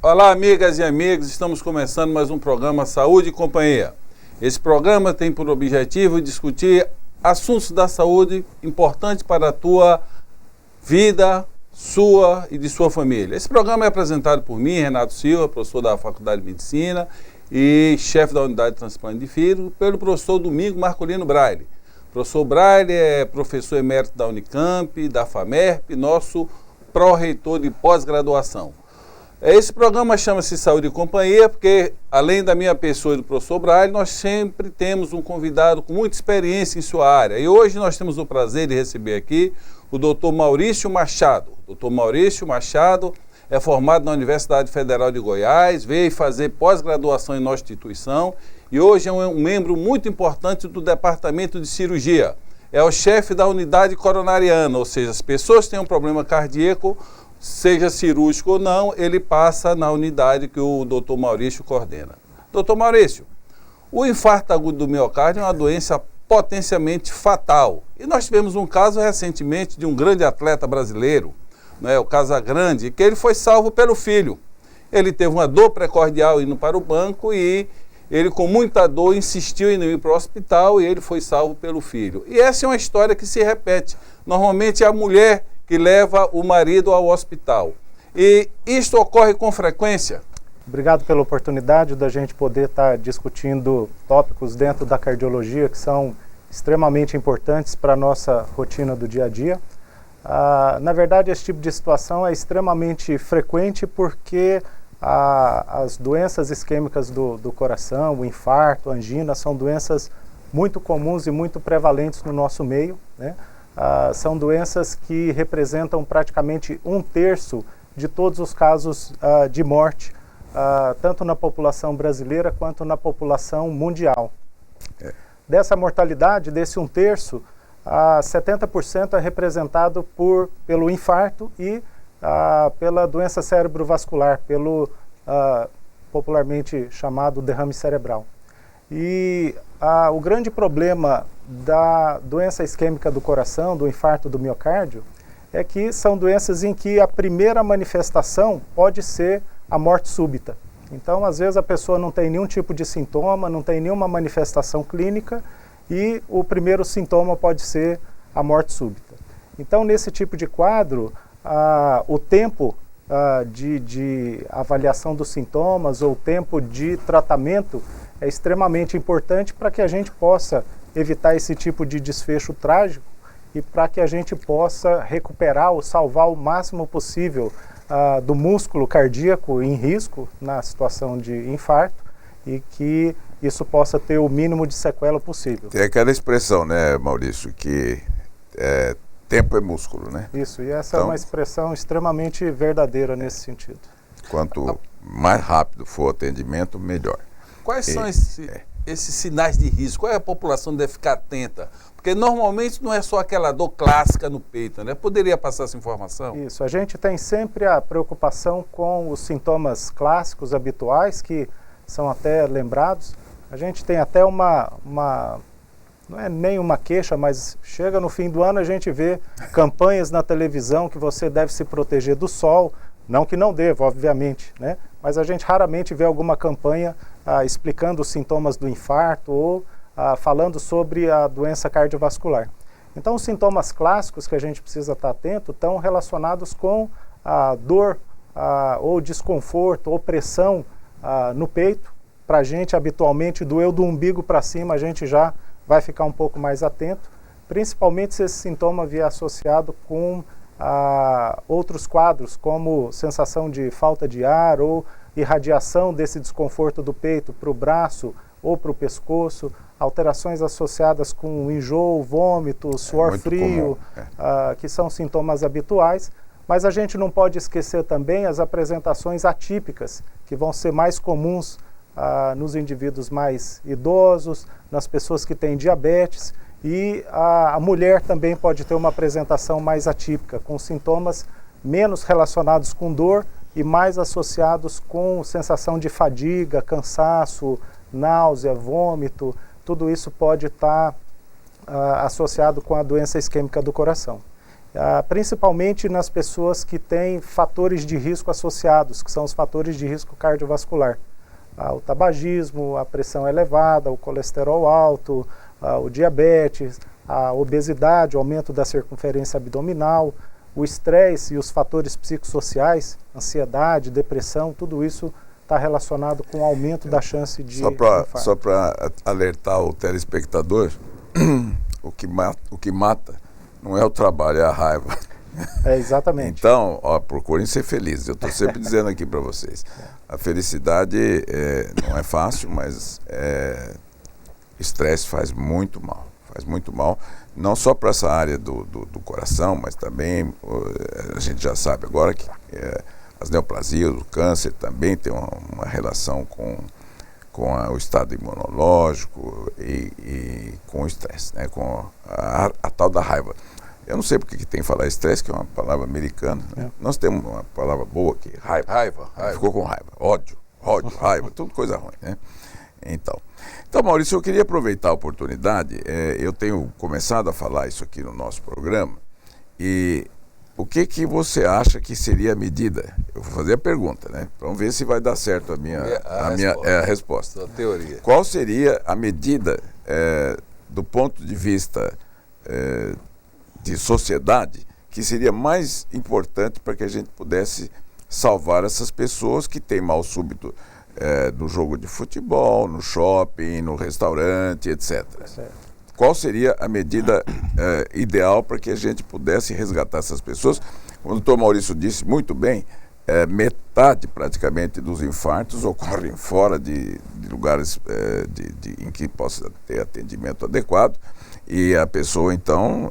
Olá, amigas e amigos, estamos começando mais um programa Saúde e Companhia. Esse programa tem por objetivo discutir assuntos da saúde importantes para a tua vida, sua e de sua família. Esse programa é apresentado por mim, Renato Silva, professor da Faculdade de Medicina e chefe da Unidade de Transplante de Fígado, pelo professor Domingo Marcolino Braille. O professor Braille é professor emérito da Unicamp, da FAMERP, nosso pró-reitor de pós-graduação. Esse programa chama-se Saúde e Companhia, porque além da minha pessoa e do professor Braille, nós sempre temos um convidado com muita experiência em sua área. E hoje nós temos o prazer de receber aqui o Dr. Maurício Machado. O Dr. Maurício Machado é formado na Universidade Federal de Goiás, veio fazer pós-graduação em nossa instituição e hoje é um membro muito importante do Departamento de Cirurgia. É o chefe da unidade coronariana, ou seja, as pessoas que têm um problema cardíaco, seja cirúrgico ou não, ele passa na unidade que o Dr. Maurício coordena. Dr. Maurício, o infarto agudo do miocárdio é uma doença potencialmente fatal. E nós tivemos um caso recentemente de um grande atleta brasileiro, né, o Casagrande, que ele foi salvo pelo filho. Ele teve uma dor precordial indo para o banco e ele com muita dor insistiu em ir para o hospital e ele foi salvo pelo filho. E essa é uma história que se repete. Normalmente é a mulher que leva o marido ao hospital. E isto ocorre com frequência? Obrigado pela oportunidade da gente poder estar discutindo tópicos dentro da cardiologia que são extremamente importantes para a nossa rotina do dia a dia. Na verdade, esse tipo de situação é extremamente frequente porque as doenças isquêmicas do coração, o infarto, a angina, são doenças muito comuns e muito prevalentes no nosso meio, né? São doenças que representam praticamente 1/3 de todos os casos de morte, tanto na população brasileira quanto na população mundial. Dessa mortalidade, desse 1/3, 70% é representado pelo infarto e pela doença cerebrovascular, pelo popularmente chamado derrame cerebral. E o grande problema da doença isquêmica do coração, do infarto do miocárdio, é que são doenças em que a primeira manifestação pode ser a morte súbita. Então, às vezes, a pessoa não tem nenhum tipo de sintoma, não tem nenhuma manifestação clínica e o primeiro sintoma pode ser a morte súbita. Então, nesse tipo de quadro, o tempo de avaliação dos sintomas ou o tempo de tratamento é extremamente importante para que a gente possa evitar esse tipo de desfecho trágico e para que a gente possa recuperar ou salvar o máximo possível do músculo cardíaco em risco na situação de infarto e que isso possa ter o mínimo de sequela possível. Tem aquela expressão, né, Maurício, que tempo é músculo, né? Isso, e essa é uma expressão extremamente verdadeira nesse sentido. Quanto mais rápido for o atendimento, melhor. Quais são esses sinais de risco? Qual é a população que deve ficar atenta? Porque normalmente não é só aquela dor clássica no peito, né? Poderia passar essa informação? Isso, a gente tem sempre a preocupação com os sintomas clássicos habituais, que são até lembrados. A gente tem até não é nem uma queixa, mas chega no fim do ano a gente vê campanhas na televisão que você deve se proteger do sol, não que não deva, obviamente, né? Mas a gente raramente vê alguma campanha explicando os sintomas do infarto ou falando sobre a doença cardiovascular. Então, os sintomas clássicos que a gente precisa estar atento estão relacionados com dor ou desconforto ou pressão no peito. Para a gente, habitualmente, doeu do umbigo para cima, a gente já vai ficar um pouco mais atento, principalmente se esse sintoma vier associado com outros quadros, como sensação de falta de ar ou irradiação desse desconforto do peito para o braço ou para o pescoço, alterações associadas com enjoo, vômito, suor frio, que são sintomas habituais, mas a gente não pode esquecer também as apresentações atípicas, que vão ser mais comuns nos indivíduos mais idosos, nas pessoas que têm diabetes, e a mulher também pode ter uma apresentação mais atípica, com sintomas menos relacionados com dor e mais associados com sensação de fadiga, cansaço, náusea, vômito. Tudo isso pode estar associado com a doença isquêmica do coração. principalmente nas pessoas que têm fatores de risco associados, que são os fatores de risco cardiovascular. O tabagismo, a pressão elevada, o colesterol alto, o diabetes, a obesidade, o aumento da circunferência abdominal, o estresse e os fatores psicossociais, ansiedade, depressão, tudo isso está relacionado com o aumento da chance de infarto. Só para alertar o telespectador, o que mata não é o trabalho, é a raiva. Exatamente. Então, procurem ser felizes. Eu estou sempre dizendo aqui para vocês. A felicidade não é fácil, mas estresse faz muito mal. Faz muito mal, não só para essa área do coração, mas também a gente já sabe agora que as neoplasias, o câncer também tem uma relação com o estado imunológico e com o estresse, né? Com a tal da raiva. Eu não sei porque que tem que falar estresse, que é uma palavra americana. Né? Nós temos uma palavra boa aqui, raiva. Ficou com raiva. Ódio, raiva, tudo coisa ruim, né? Então, Maurício, eu queria aproveitar a oportunidade, eu tenho começado a falar isso aqui no nosso programa, e o que você acha que seria a medida? Eu vou fazer a pergunta, né? Vamos ver se vai dar certo a minha resposta. A teoria. Qual seria a medida, do ponto de vista de sociedade, que seria mais importante para que a gente pudesse salvar essas pessoas que têm mal súbito no jogo de futebol, no shopping, no restaurante, etc. Certo. Qual seria a medida ideal para que a gente pudesse resgatar essas pessoas? Como o doutor Maurício disse muito bem, metade praticamente dos infartos ocorrem fora de lugares em que possa ter atendimento adequado, e a pessoa então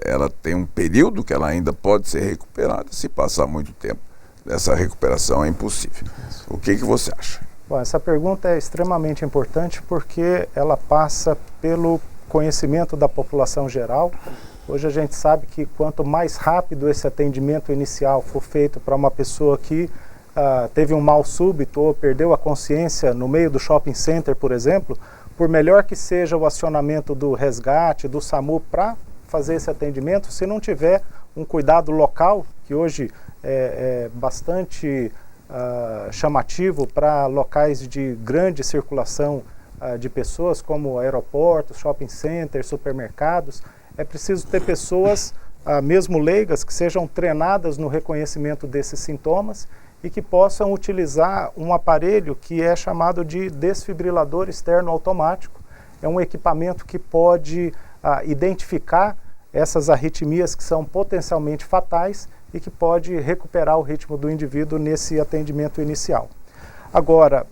ela tem um período que ela ainda pode ser recuperada. Se passar muito tempo, essa recuperação é impossível. O que você acha? Bom, essa pergunta é extremamente importante porque ela passa pelo conhecimento da população geral. Hoje a gente sabe que quanto mais rápido esse atendimento inicial for feito para uma pessoa que teve um mal súbito ou perdeu a consciência no meio do shopping center, por exemplo, por melhor que seja o acionamento do resgate, do SAMU para fazer esse atendimento, se não tiver um cuidado local, que hoje é bastante chamativo para locais de grande circulação de pessoas, como aeroportos, shopping centers, supermercados, é preciso ter pessoas, mesmo leigas, que sejam treinadas no reconhecimento desses sintomas e que possam utilizar um aparelho que é chamado de desfibrilador externo automático. É um equipamento que pode identificar essas arritmias que são potencialmente fatais e que pode recuperar o ritmo do indivíduo nesse atendimento inicial. Agora,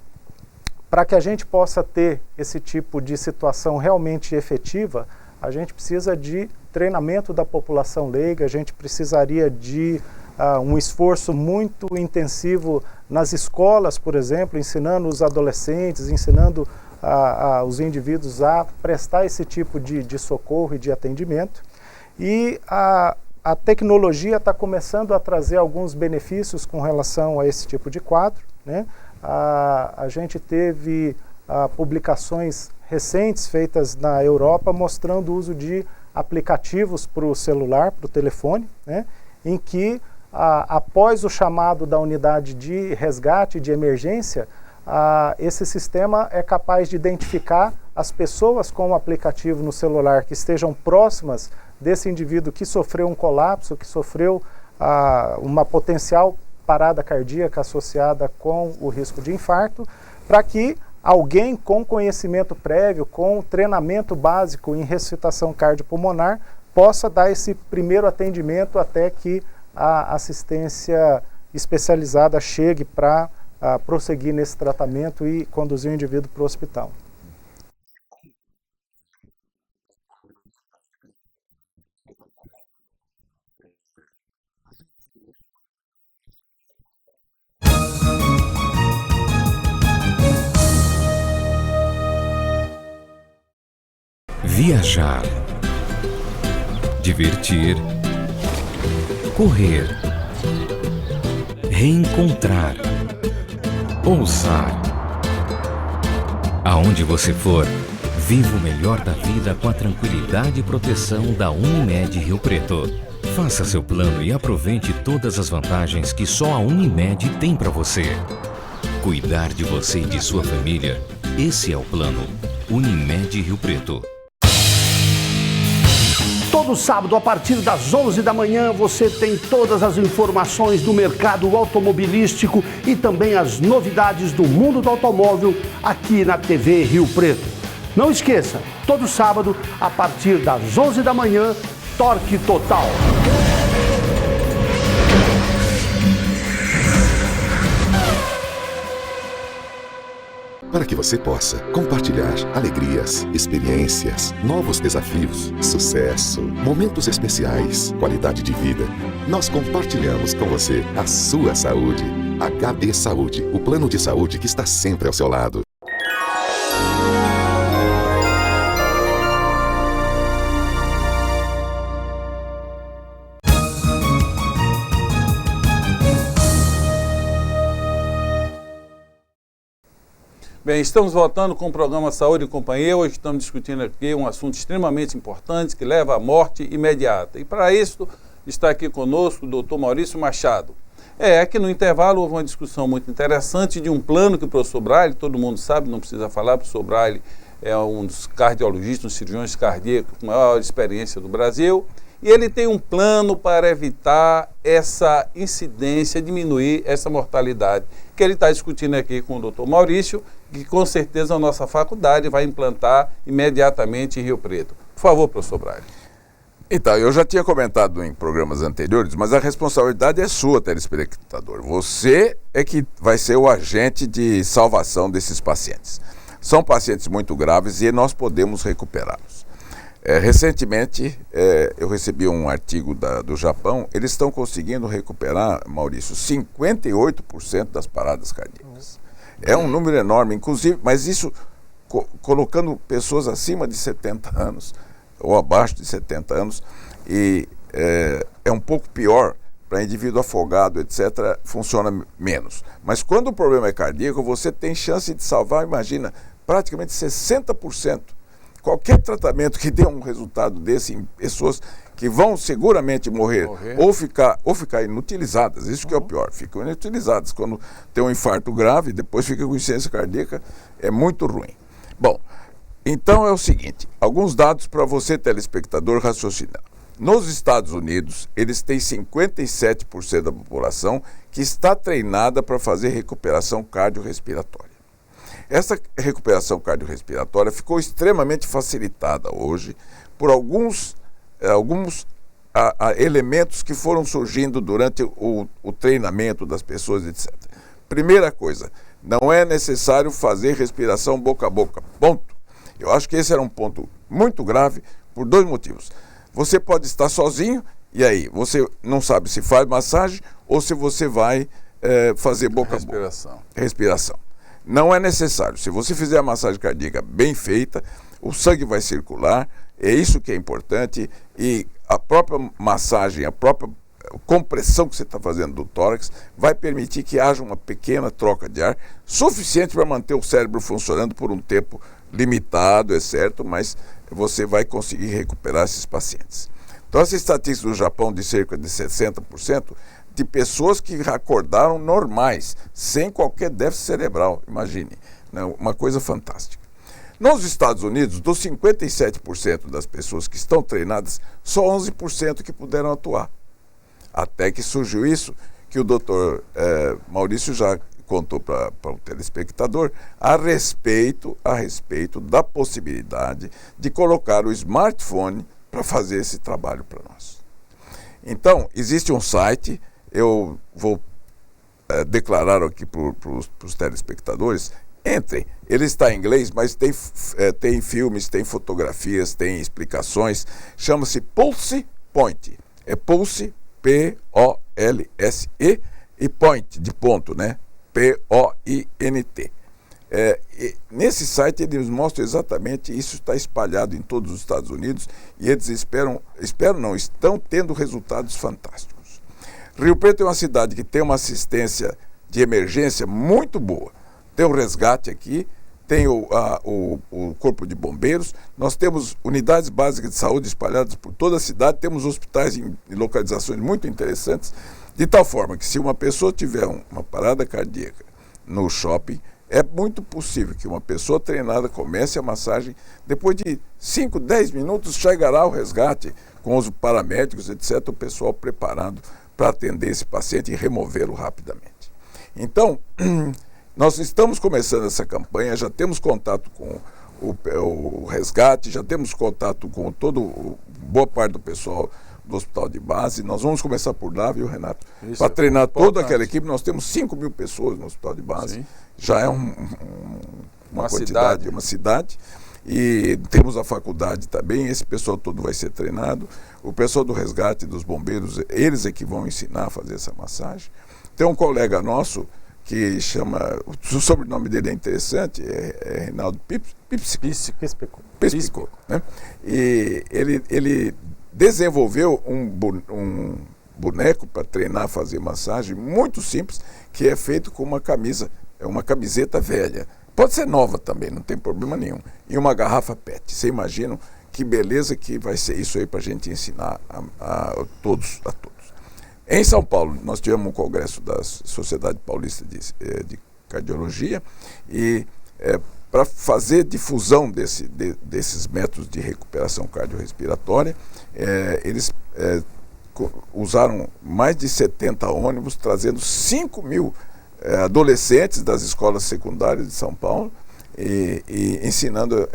para que a gente possa ter esse tipo de situação realmente efetiva, a gente precisa de treinamento da população leiga, a gente precisaria de um esforço muito intensivo nas escolas, por exemplo, ensinando os adolescentes, ensinando os indivíduos a prestar esse tipo de socorro e de atendimento. E a tecnologia está começando a trazer alguns benefícios com relação a esse tipo de quadro, né? A gente teve publicações recentes feitas na Europa mostrando o uso de aplicativos para o celular, para o telefone, né? Em que após o chamado da unidade de resgate, de emergência, esse sistema é capaz de identificar as pessoas com o aplicativo no celular que estejam próximas desse indivíduo que sofreu um colapso, que sofreu uma potencial parada cardíaca associada com o risco de infarto, para que alguém com conhecimento prévio, com treinamento básico em ressuscitação cardiopulmonar, possa dar esse primeiro atendimento até que a assistência especializada chegue para prosseguir nesse tratamento e conduzir o indivíduo para o hospital. Viajar, divertir, correr, reencontrar, ousar. Aonde você for, viva o melhor da vida com a tranquilidade e proteção da Unimed Rio Preto. Faça seu plano e aproveite todas as vantagens que só a Unimed tem para você. Cuidar de você e de sua família, esse é o plano. Unimed Rio Preto. Todo sábado, a partir das 11 da manhã, você tem todas as informações do mercado automobilístico e também as novidades do mundo do automóvel aqui na TV Rio Preto. Não esqueça, todo sábado, a partir das 11 da manhã, Torque Total. Para que você possa compartilhar alegrias, experiências, novos desafios, sucesso, momentos especiais, qualidade de vida, nós compartilhamos com você a sua saúde. HB Saúde, o plano de saúde que está sempre ao seu lado. Bem, estamos voltando com o programa Saúde e Companhia. Hoje estamos discutindo aqui um assunto extremamente importante que leva à morte imediata. E para isso está aqui conosco o Dr. Maurício Machado. Aqui no intervalo houve uma discussão muito interessante de um plano que o professor Braille, todo mundo sabe, não precisa falar, o professor Braille é um dos cardiologistas, um cirurgiões cardíacos com maior experiência do Brasil. E ele tem um plano para evitar essa incidência, diminuir essa mortalidade, que ele está discutindo aqui com o doutor Maurício, que com certeza a nossa faculdade vai implantar imediatamente em Rio Preto. Por favor, professor Braille. Então, eu já tinha comentado em programas anteriores, mas a responsabilidade é sua, telespectador. Você é que vai ser o agente de salvação desses pacientes. São pacientes muito graves e nós podemos recuperá-los. Recentemente, eu recebi um artigo do Japão, eles estão conseguindo recuperar, Maurício, 58% das paradas cardíacas. É um número enorme, inclusive, mas isso colocando pessoas acima de 70 anos, ou abaixo de 70 anos, e é um pouco pior para indivíduo afogado, etc., funciona menos. Mas quando o problema é cardíaco, você tem chance de salvar, imagina, praticamente 60%. Qualquer tratamento que dê um resultado desse em pessoas que vão seguramente morrer. Ou ficar inutilizadas, isso que é o pior, ficam inutilizadas quando tem um infarto grave, depois fica com insuficiência cardíaca, é muito ruim. Bom, então é o seguinte, alguns dados para você, telespectador, raciocinar. Nos Estados Unidos, eles têm 57% da população que está treinada para fazer recuperação cardiorrespiratória. Essa recuperação cardiorrespiratória ficou extremamente facilitada hoje por alguns elementos que foram surgindo durante o treinamento das pessoas, etc. Primeira coisa, não é necessário fazer respiração boca a boca, ponto. Eu acho que esse era um ponto muito grave por dois motivos. Você pode estar sozinho e aí você não sabe se faz massagem ou se você vai fazer boca a boca. Respiração. Não é necessário. Se você fizer a massagem cardíaca bem feita, o sangue vai circular, é isso que é importante, e a própria massagem, a própria compressão que você está fazendo do tórax vai permitir que haja uma pequena troca de ar, suficiente para manter o cérebro funcionando por um tempo limitado, é certo, mas você vai conseguir recuperar esses pacientes. Então, essa estatística do Japão de cerca de 60%, de pessoas que acordaram normais, sem qualquer déficit cerebral, imagine, né? Uma coisa fantástica. Nos Estados Unidos, dos 57% das pessoas que estão treinadas, só 11% que puderam atuar. Até que surgiu isso, que o doutor Maurício já contou para o telespectador, a respeito da possibilidade de colocar o smartphone para fazer esse trabalho para nós. Então, existe um site, eu vou declarar aqui para os telespectadores, entrem, ele está em inglês, mas tem filmes, tem fotografias, tem explicações, chama-se Pulse Point, é Pulse, P-O-L-S-E, e Point, de ponto, né? P-O-I-N-T. Nesse site eles mostram exatamente isso, está espalhado em todos os Estados Unidos e eles estão tendo resultados fantásticos. Rio Preto é uma cidade que tem uma assistência de emergência muito boa. Tem um resgate aqui, tem o Corpo de Bombeiros, nós temos unidades básicas de saúde espalhadas por toda a cidade, temos hospitais em localizações muito interessantes, de tal forma que se uma pessoa tiver uma parada cardíaca no shopping, é muito possível que uma pessoa treinada comece a massagem, depois de 5, 10 minutos chegará o resgate com os paramédicos, etc., o pessoal preparado para atender esse paciente e removê-lo rapidamente. Então, nós estamos começando essa campanha, já temos contato com o resgate, já temos contato com boa parte do pessoal do hospital de base. Nós vamos começar por lá, viu, Renato? Para treinar toda aquela equipe. Nós temos 5.000 pessoas no hospital de base. Sim. Já é uma quantidade, uma cidade. E temos a faculdade também, esse pessoal todo vai ser treinado. O pessoal do resgate, dos bombeiros, eles é que vão ensinar a fazer essa massagem. Tem um colega nosso que chama, o sobrenome dele é interessante, é Reinaldo Píspico, né? E ele desenvolveu um boneco para treinar a fazer massagem muito simples, que é feito com uma camiseta velha. Pode ser nova também, não tem problema nenhum. E uma garrafa PET. Você imagina que beleza que vai ser isso aí para a gente ensinar a todos. Em São Paulo, nós tivemos um congresso da Sociedade Paulista de Cardiologia e para fazer difusão desses métodos de recuperação cardiorrespiratória, eles usaram mais de 70 ônibus, trazendo 5.000 adolescentes das escolas secundárias de São Paulo e ensinando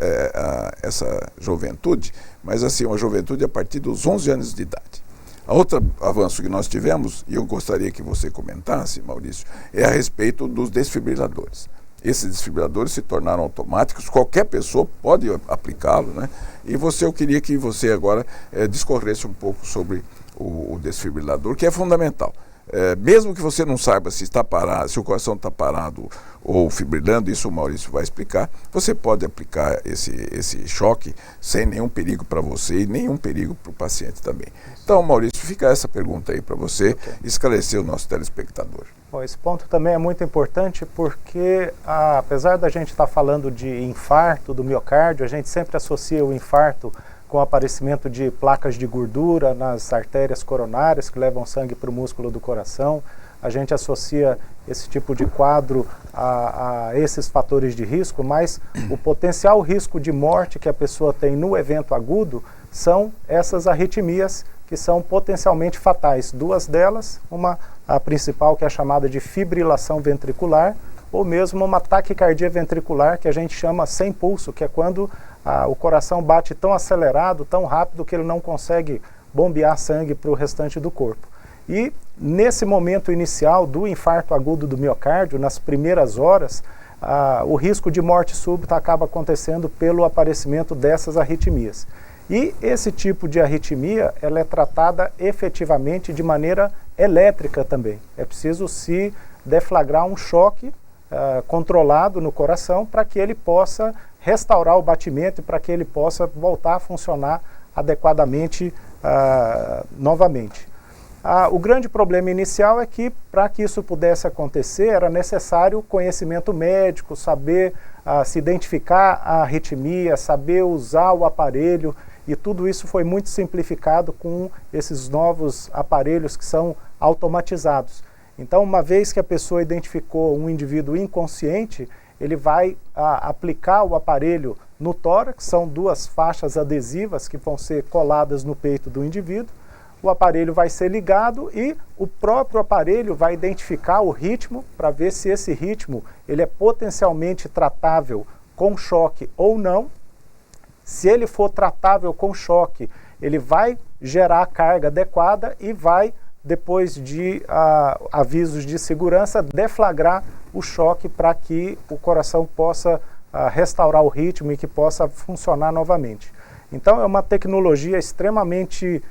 essa juventude, mas assim, uma juventude a partir dos 11 anos de idade. A outro avanço que nós tivemos, e eu gostaria que você comentasse, Maurício, é a respeito dos desfibriladores. Esses desfibriladores se tornaram automáticos, qualquer pessoa pode aplicá-lo, né? E eu queria que você agora discorresse um pouco sobre o desfibrilador, que é fundamental. Mesmo que você não saiba se está parado, se o coração está parado ou fibrilando, isso o Maurício vai explicar, você pode aplicar esse choque sem nenhum perigo para você e nenhum perigo para o paciente também. Então, Maurício, fica essa pergunta aí para você esclarecer o nosso telespectador. Bom, esse ponto também é muito importante porque, apesar da gente estar falando de infarto do miocárdio, a gente sempre associa o infarto com o aparecimento de placas de gordura nas artérias coronárias que levam sangue para o músculo do coração. A gente associa esse tipo de quadro a esses fatores de risco, mas o potencial risco de morte que a pessoa tem no evento agudo são essas arritmias que são potencialmente fatais. Duas delas, a principal, que é chamada de fibrilação ventricular, ou mesmo uma taquicardia ventricular, que a gente chama sem pulso, que é quando o coração bate tão acelerado, tão rápido, que ele não consegue bombear sangue para o restante do corpo. E nesse momento inicial do infarto agudo do miocárdio, nas primeiras horas, o risco de morte súbita acaba acontecendo pelo aparecimento dessas arritmias. E esse tipo de arritmia, ela é tratada efetivamente de maneira elétrica também. É preciso se deflagrar um choque controlado no coração para que ele possa restaurar o batimento e para que ele possa voltar a funcionar adequadamente novamente. O grande problema inicial é que, para que isso pudesse acontecer, era necessário conhecimento médico, saber se identificar a arritmia, saber usar o aparelho, e tudo isso foi muito simplificado com esses novos aparelhos que são automatizados. Então, uma vez que a pessoa identificou um indivíduo inconsciente, ele vai aplicar o aparelho no tórax, são duas faixas adesivas que vão ser coladas no peito do indivíduo. O aparelho vai ser ligado e o próprio aparelho vai identificar o ritmo para ver se esse ritmo ele é potencialmente tratável com choque ou não. Se ele for tratável com choque, ele vai gerar a carga adequada e vai, depois de avisos de segurança, deflagrar o choque para que o coração possa restaurar o ritmo e que possa funcionar novamente. Então é uma tecnologia extremamente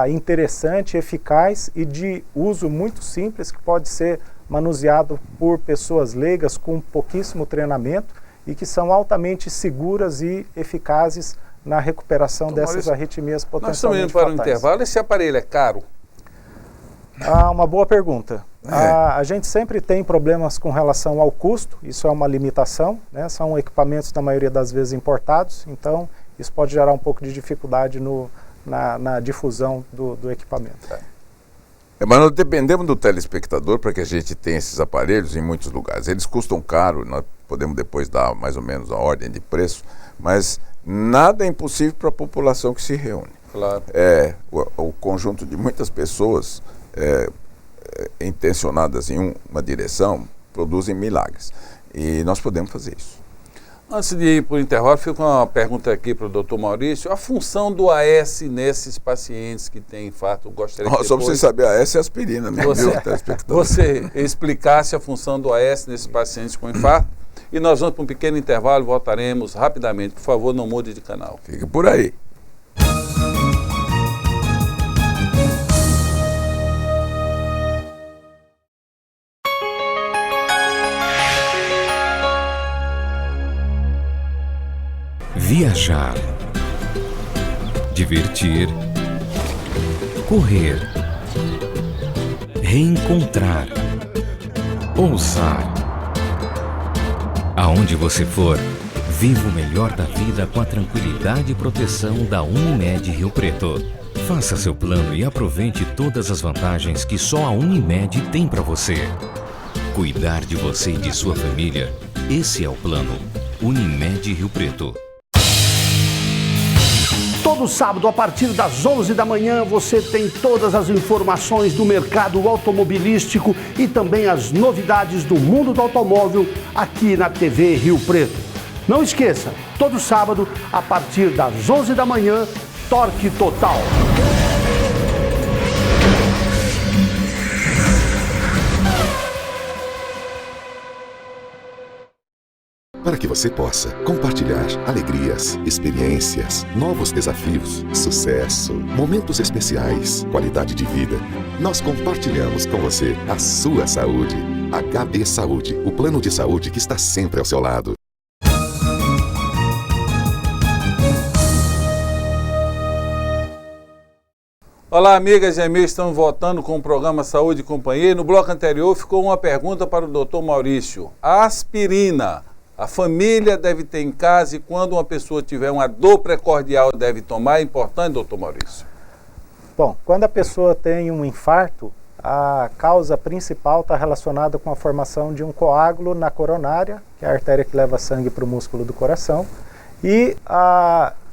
interessante, eficaz e de uso muito simples, que pode ser manuseado por pessoas leigas com pouquíssimo treinamento e que são altamente seguras e eficazes na recuperação dessas arritmias potencialmente fatais. Nós estamos indo para o intervalo. Esse aparelho é caro? Uma boa pergunta. A gente sempre tem problemas com relação ao custo, isso é uma limitação, né? São equipamentos, na maioria das vezes, importados, então isso pode gerar um pouco de dificuldade na difusão do equipamento. Mas nós dependemos do telespectador para que a gente tenha esses aparelhos em muitos lugares. Eles custam caro, nós podemos depois dar mais ou menos a ordem de preço, mas nada é impossível para a população que se reúne. Claro. O conjunto de muitas pessoas intencionadas em uma direção produzem milagres. E nós podemos fazer isso. Antes de ir para o intervalo, fica uma pergunta aqui para o doutor Maurício. A função do AS nesses pacientes que têm infarto, gostaria que Só para você saber, a AS é aspirina, né? Você explicasse a função do AS nesses pacientes com infarto. E nós vamos para um pequeno intervalo e voltaremos rapidamente. Por favor, não mude de canal. Fique por aí. Viajar, divertir, correr, reencontrar, ousar. Aonde você for, viva o melhor da vida com a tranquilidade e proteção da Unimed Rio Preto. Faça seu plano e aproveite todas as vantagens que só a Unimed tem para você. Cuidar de você e de sua família, esse é o plano. Unimed Rio Preto. Todo sábado, a partir das 11 da manhã, você tem todas as informações do mercado automobilístico e também as novidades do mundo do automóvel aqui na TV Rio Preto. Não esqueça, todo sábado, a partir das 11 da manhã, Torque Total. Para que você possa compartilhar alegrias, experiências, novos desafios, sucesso, momentos especiais, qualidade de vida, nós compartilhamos com você a sua saúde. HB Saúde, o plano de saúde que está sempre ao seu lado. Olá, amigas e amigos, estamos voltando com o programa Saúde e Companhia. E no bloco anterior ficou uma pergunta para o doutor Maurício. A aspirina, a família deve ter em casa e quando uma pessoa tiver uma dor precordial deve tomar? É importante, doutor Maurício? Bom, quando a pessoa tem um infarto, a causa principal está relacionada com a formação de um coágulo na coronária, que é a artéria que leva sangue para o músculo do coração. E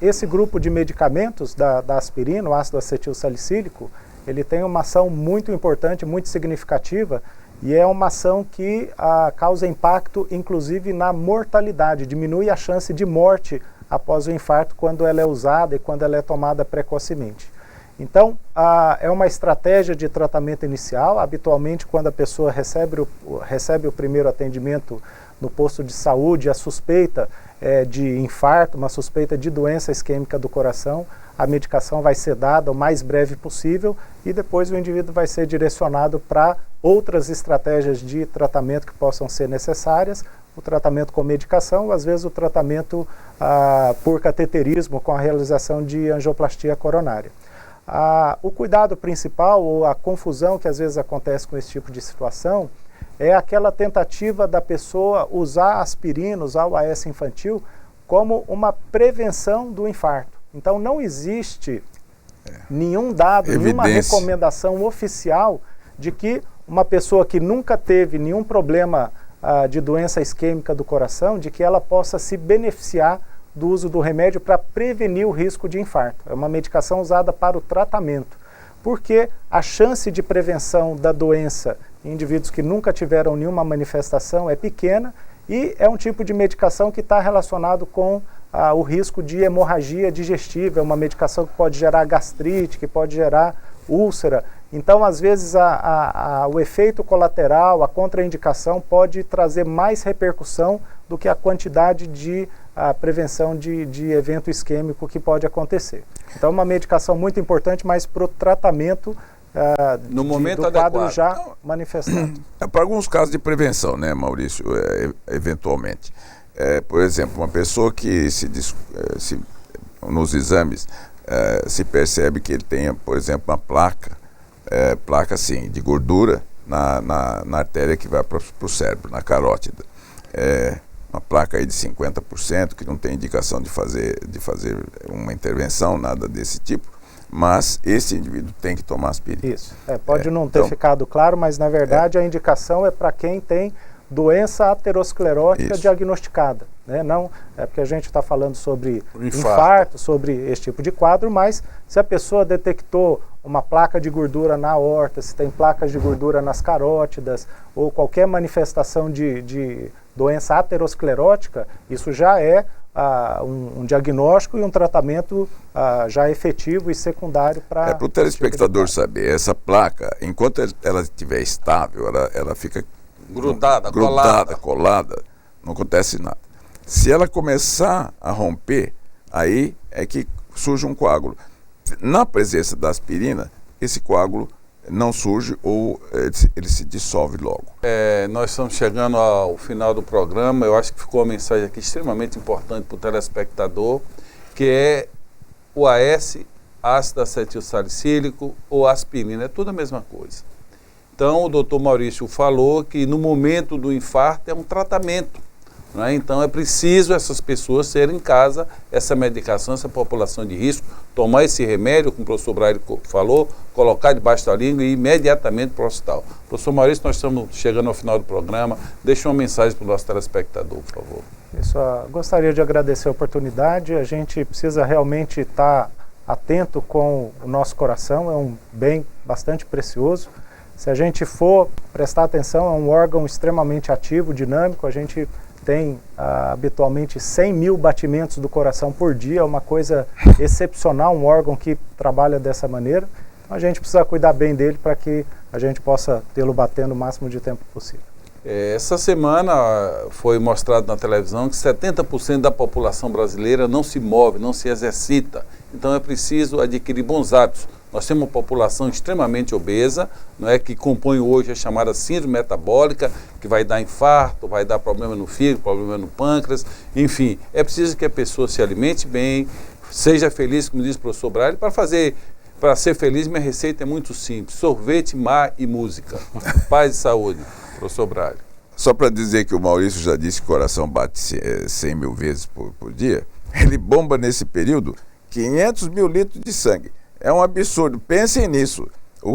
esse grupo de medicamentos da aspirina, o ácido acetil salicílico, ele tem uma ação muito importante, muito significativa, e é uma ação que causa impacto, inclusive, na mortalidade, diminui a chance de morte após o infarto quando ela é usada e quando ela é tomada precocemente. Então, é uma estratégia de tratamento inicial. Habitualmente, quando a pessoa recebe o primeiro atendimento no posto de saúde, a suspeita de infarto, uma suspeita de doença isquêmica do coração, a medicação vai ser dada o mais breve possível e depois o indivíduo vai ser direcionado para outras estratégias de tratamento que possam ser necessárias, o tratamento com medicação, às vezes o tratamento por cateterismo com a realização de angioplastia coronária. O cuidado principal ou a confusão que às vezes acontece com esse tipo de situação é aquela tentativa da pessoa usar a aspirina, usar o AS infantil como uma prevenção do infarto. Então não existe nenhum dado, nenhuma recomendação oficial de que uma pessoa que nunca teve nenhum problema de doença isquêmica do coração, de que ela possa se beneficiar do uso do remédio para prevenir o risco de infarto. É uma medicação usada para o tratamento, porque a chance de prevenção da doença em indivíduos que nunca tiveram nenhuma manifestação é pequena e é um tipo de medicação que está relacionado com o risco de hemorragia digestiva, é uma medicação que pode gerar gastrite, que pode gerar úlcera. Então, às vezes, o efeito colateral, a contraindicação pode trazer mais repercussão do que a quantidade de prevenção de evento isquêmico que pode acontecer. Então, é uma medicação muito importante, mas para o tratamento no momento do quadro adequado. já manifestado. Para alguns casos de prevenção, né, Maurício, eventualmente. Por exemplo, uma pessoa que nos exames se percebe que ele tenha, por exemplo, uma placa assim, de gordura na artéria que vai para o cérebro, na carótida. Uma placa aí de 50%, que não tem indicação de fazer uma intervenção, nada desse tipo, mas esse indivíduo tem que tomar aspirina. Isso. Pode não ter ficado claro, mas na verdade a indicação é para quem tem doença aterosclerótica diagnosticada. Né? Não é porque a gente está falando sobre infarto, sobre esse tipo de quadro, mas se a pessoa detectou uma placa de gordura na aorta, se tem placas de gordura nas carótidas, ou qualquer manifestação de doença aterosclerótica, isso já é um diagnóstico e um tratamento já efetivo e secundário para... para o telespectador saber, essa placa, enquanto ela estiver estável, ela fica grudada, colada, não acontece nada. Se ela começar a romper, aí é que surge um coágulo. Na presença da aspirina, esse coágulo não surge ou ele se dissolve logo. Nós estamos chegando ao final do programa. Eu acho que ficou uma mensagem aqui extremamente importante para o telespectador, que é o AS, ácido acetilsalicílico, ou aspirina, é tudo a mesma coisa. Então, o doutor Maurício falou que no momento do infarto é um tratamento. Né? Então, é preciso essas pessoas terem em casa essa medicação, essa população de risco, tomar esse remédio, como o professor Braille falou, colocar debaixo da língua e imediatamente para o hospital. Professor Maurício, nós estamos chegando ao final do programa. Deixe uma mensagem para o nosso telespectador, por favor. Isso, gostaria de agradecer a oportunidade. A gente precisa realmente estar atento com o nosso coração, é um bem bastante precioso. Se a gente for prestar atenção, é um órgão extremamente ativo, dinâmico. A gente tem habitualmente 100 mil batimentos do coração por dia, é uma coisa excepcional, um órgão que trabalha dessa maneira. Então a gente precisa cuidar bem dele para que a gente possa tê-lo batendo o máximo de tempo possível. Essa semana foi mostrado na televisão que 70% da população brasileira não se move, não se exercita. Então é preciso adquirir bons hábitos. Nós temos uma população extremamente obesa, não é, que compõe hoje a chamada síndrome metabólica, que vai dar infarto, vai dar problema no fígado, problema no pâncreas, enfim. É preciso que a pessoa se alimente bem, seja feliz, como diz o professor Braille. Para ser feliz, minha receita é muito simples: sorvete, mar e música. Paz e saúde. Professor Braille. Só para dizer que o Maurício já disse que o coração bate 100 mil vezes por dia, ele bomba nesse período 500 mil litros de sangue. É um absurdo. Pensem nisso,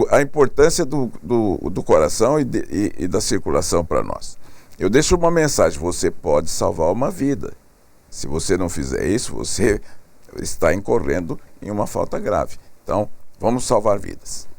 a importância do coração e da circulação para nós. Eu deixo uma mensagem: você pode salvar uma vida. Se você não fizer isso, você está incorrendo em uma falta grave. Então, vamos salvar vidas.